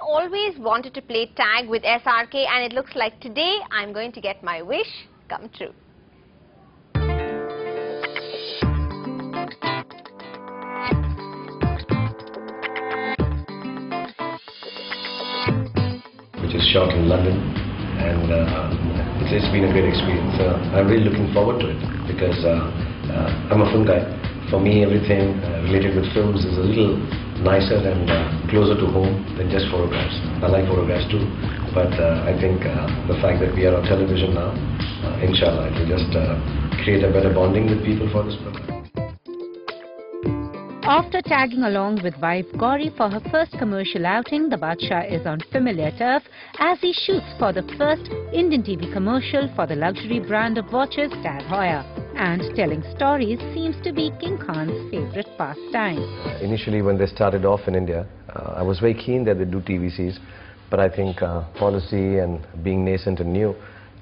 always wanted to play tag with SRK, and it looks like today I'm going to get my wish come true. Which is shot in London, and it's been a great experience. I'm really looking forward to it because I'm a film guy. For me, everything related with films is a little nicer and closer to home than just photographs. I like photographs too, but I think the fact that we are on television now, inshallah, it will just create a better bonding with people for this program. After tagging along with wife Gauri for her first commercial outing, the Badshah is on familiar turf as he shoots for the first Indian TV commercial for the luxury brand of watches Tag Heuer. And telling stories seems to be King Khan's favorite pastime. Initially, when they started off in India, I was very keen that they do TVCs, but I think policy and being nascent and new,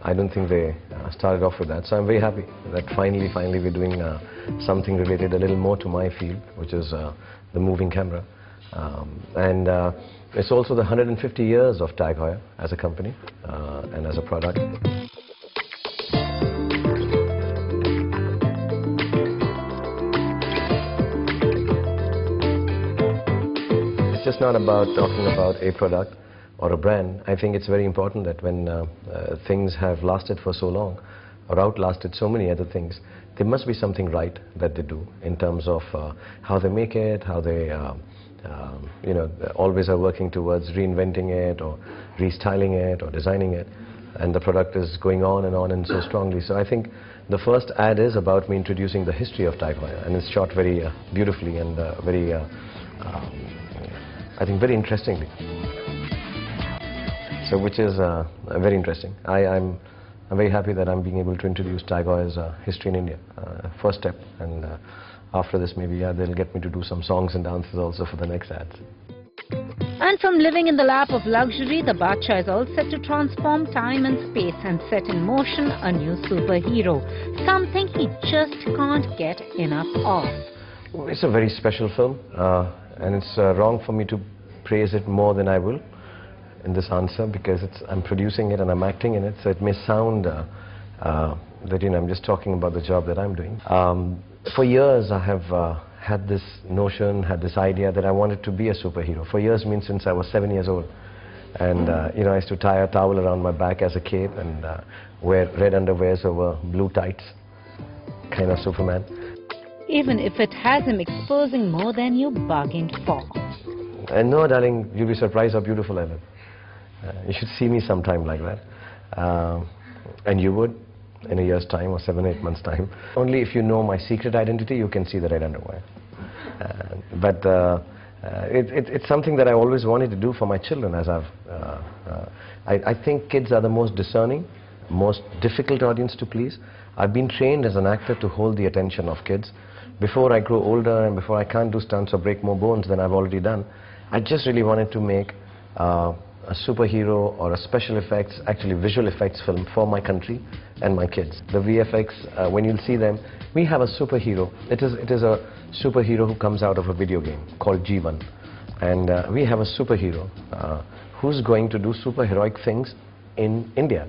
I don't think they started off with that. So I'm very happy that finally we're doing something related a little more to my field, which is the moving camera. And it's also the 150 years of Tag Heuer as a company and as a product. It's just not about talking about a product or a brand. I think it's very important that when things have lasted for so long or outlasted so many other things, there must be something right that they do in terms of how they make it, how they always are working towards reinventing it or restyling it or designing it, and the product is going on and so strongly. So I think the first ad is about me introducing the history of Tag Heuer, and it's shot very beautifully and very I think very interestingly. So which is very interesting. I'm very happy that I'm being able to introduce Tag Heuer's history in India. First step, and after this maybe they'll get me to do some songs and dances also for the next ads. And from living in the lap of luxury, the Badshah is all set to transform time and space and set in motion a new superhero, something he just can't get enough of. It's a very special film, and it's wrong for me to praise it more than I will in this answer, because I'm producing it and I'm acting in it, so it may sound that I'm just talking about the job that I'm doing. For years I have had this notion, had this idea that I wanted to be a superhero. For years means since I was 7 years old, and I used to tie a towel around my back as a cape and wear red underwears over blue tights, kind of Superman. Even if it has him exposing more than you bargained for. And no, darling, you'll be surprised how beautiful I look. You should see me sometime like that. And you would, in a year's time or 7-8 months' time. Only if you know my secret identity, you can see the red underwear. It's something that I always wanted to do for my children. As I think kids are the most discerning, most difficult audience to please. I've been trained as an actor to hold the attention of kids. Before I grow older and before I can't do stunts or break more bones than I've already done, I just really wanted to make a superhero or a special effects, actually visual effects film for my country and my kids. The VFX, when you'll see them, we have a superhero. It is a superhero who comes out of a video game called Ra.One. And we have a superhero who's going to do superheroic things in India.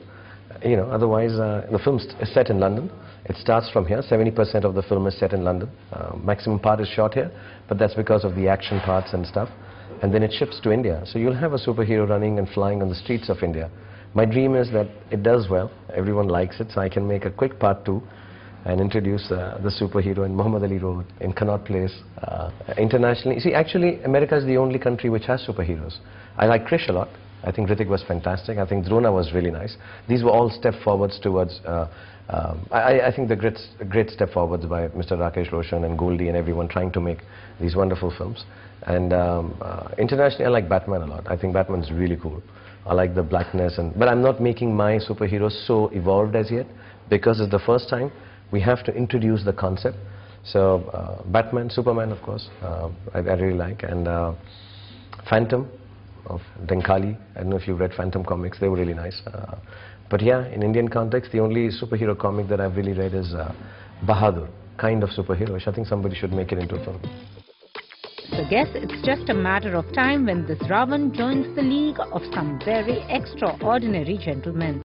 Otherwise the film is set in London. It starts from here. 70% of the film is set in London. Maximum part is shot here, but that's because of the action parts and stuff. And then it shifts to India. So you'll have a superhero running and flying on the streets of India. My dream is that it does well, everyone likes it, so I can make a quick part 2 and introduce the superhero in Muhammad Ali Road, in Connaught Place, internationally. See, actually, America is the only country which has superheroes. I like Krish a lot. I think Hrithik was fantastic. I think Drona was really nice. These were all step forwards towards, I think the great step forwards by Mr. Rakesh Roshan and Goldie and everyone trying to make these wonderful films. And internationally, I like Batman a lot. I think Batman's really cool. I like the blackness, but I'm not making my superheroes so evolved as yet, because it's the first time we have to introduce the concept. So Batman, Superman, of course, I really like, and Phantom of Denkali. I don't know if you've read Phantom comics, they were really nice. But yeah, in Indian context, the only superhero comic that I've really read is Bahadur, kind of superhero, which I think somebody should make it into a film. So guess it's just a matter of time when this Ra.One joins the league of some very extraordinary gentlemen.